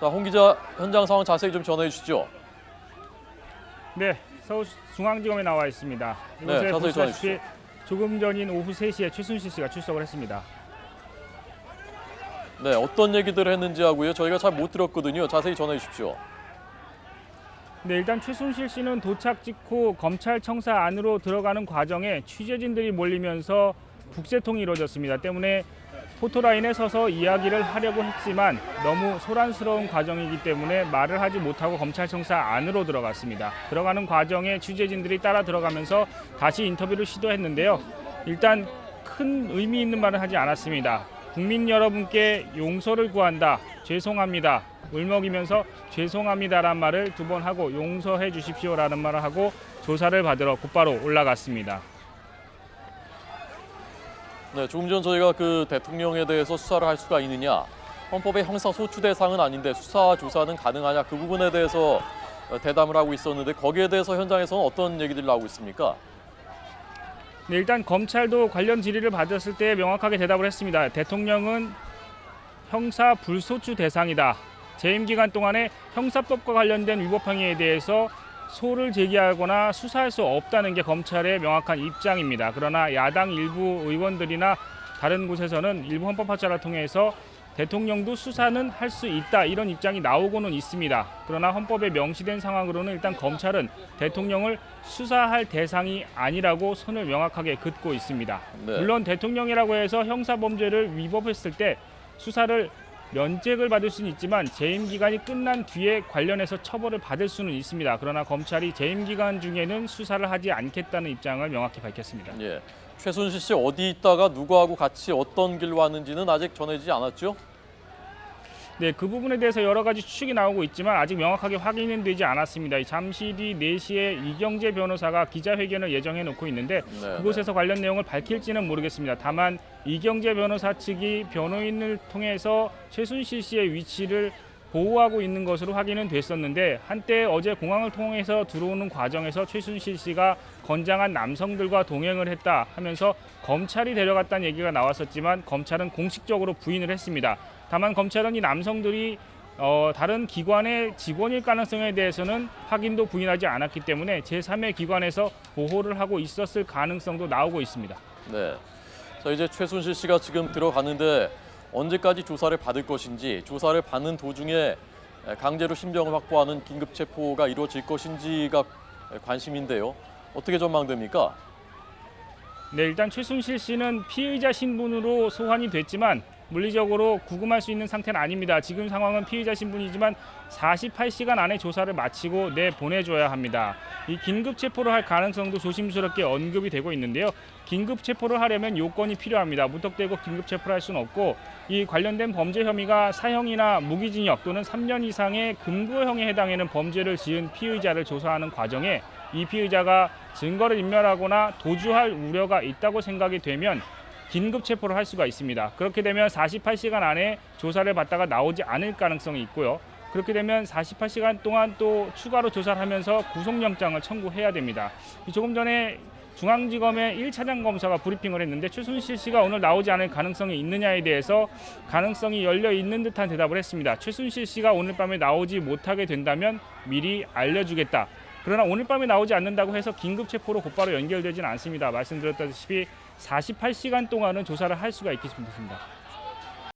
자, 홍 기자, 현장 상황 자세히 좀 전해 주시죠. 네, 서울중앙지검에 나와 있습니다. 이곳에 자세히 보시다시피 전해주시죠. 조금 전인 오후 3시에 최순실 씨가 출석을 했습니다. 네, 어떤 얘기들을 했는지 하고요. 저희가 잘 못 들었거든요. 자세히 전해 주십시오. 네, 일단 최순실 씨는 도착 직후 검찰청사 안으로 들어가는 과정에 취재진들이 몰리면서 북새통이 이루어졌습니다. 때문에 포토라인에 서서 이야기를 하려고 했지만 너무 소란스러운 과정이기 때문에 말을 하지 못하고 검찰청사 안으로 들어갔습니다. 들어가는 과정에 취재진들이 따라 들어가면서 다시 인터뷰를 시도했는데요. 일단 큰 의미 있는 말은 하지 않았습니다. 국민 여러분께 용서를 구한다. 죄송합니다. 울먹이면서 죄송합니다라는 말을 2번 하고 용서해 주십시오라는 말을 하고 조사를 받으러 곧바로 올라갔습니다. 네, 조금 전 저희가 그 대통령에 대해서 수사를 할 수가 있느냐, 헌법의 형사 소추 대상은 아닌데 수사 조사는 가능하냐, 그 부분에 대해서 대담을 하고 있었는데 거기에 대해서 현장에서는 어떤 얘기들이 나오고 있습니까? 네, 일단 검찰도 관련 질의를 받았을 때 명확하게 대답을 했습니다. 대통령은 형사 불소추 대상이다. 재임 기간 동안에 형사법과 관련된 위법 행위에 대해서 소를 제기하거나 수사할 수 없다는 게 검찰의 명확한 입장입니다. 그러나 야당 일부 의원들이나 다른 곳에서는 일부 헌법학자를 통해서 대통령도 수사는 할 수 있다, 이런 입장이 나오고는 있습니다. 그러나 헌법에 명시된 상황으로는 일단 검찰은 대통령을 수사할 대상이 아니라고 선을 명확하게 긋고 있습니다. 네. 물론 대통령이라고 해서 형사범죄를 위법했을 때 수사를 면책을 받을 수는 있지만 재임 기간이 끝난 뒤에 관련해서 처벌을 받을 수는 있습니다. 그러나 검찰이 재임 기간 중에는 수사를 하지 않겠다는 입장을 명확히 밝혔습니다. 예, 최순실 씨 어디 있다가 누구하고 같이 어떤 길로 왔는지는 아직 전해지지 않았죠? 네, 그 부분에 대해서 여러 가지 추측이 나오고 있지만 아직 명확하게 확인은 되지 않았습니다. 잠시 뒤 4시에 이경재 변호사가 기자회견을 예정해 놓고 있는데 그곳에서 관련 내용을 밝힐지는 모르겠습니다. 다만 이경재 변호사 측이 변호인을 통해서 최순실 씨의 위치를 보호하고 있는 것으로 확인은 됐었는데, 한때 어제 공항을 통해서 들어오는 과정에서 최순실 씨가 건장한 남성들과 동행을 했다 하면서 검찰이 데려갔다는 얘기가 나왔었지만 검찰은 공식적으로 부인을 했습니다. 다만 검찰은 이 남성들이 다른 기관의 직원일 가능성에 대해서는 확인도 부인하지 않았기 때문에 제3의 기관에서 보호를 하고 있었을 가능성도 나오고 있습니다. 네. 자, 이제 최순실 씨가 지금 들어갔는데 언제까지 조사를 받을 것인지, 조사를 받는 도중에 강제로 신병을 확보하는 긴급 체포가 이루어질 것인지가 관심인데요. 어떻게 전망됩니까? 네, 일단 최순실 씨는 피의자 신분으로 소환이 됐지만 물리적으로 구금할 수 있는 상태는 아닙니다. 지금 상황은 피의자 신분이지만 48시간 안에 조사를 마치고 내보내줘야 합니다. 이 긴급 체포를 할 가능성도 조심스럽게 언급이 되고 있는데요. 긴급 체포를 하려면 요건이 필요합니다. 무턱대고 긴급 체포를 할 수는 없고, 이 관련된 범죄 혐의가 사형이나 무기징역 또는 3년 이상의 금고형에 해당하는 범죄를 지은 피의자를 조사하는 과정에 이 피의자가 증거를 인멸하거나 도주할 우려가 있다고 생각이 되면 긴급 체포를 할 수가 있습니다. 그렇게 되면 48시간 안에 조사를 받다가 나오지 않을 가능성이 있고요. 그렇게 되면 48시간 동안 또 추가로 조사를 하면서 구속영장을 청구해야 됩니다. 조금 전에 중앙지검의 1차장 검사가 브리핑을 했는데 최순실 씨가 오늘 나오지 않을 가능성이 있느냐에 대해서 가능성이 열려 있는 듯한 대답을 했습니다. 최순실 씨가 오늘 밤에 나오지 못하게 된다면 미리 알려주겠다. 그러나 오늘 밤에 나오지 않는다고 해서 긴급 체포로 곧바로 연결되지는 않습니다. 말씀드렸다시피 48시간 동안은 조사를 할 수가 있겠습니다.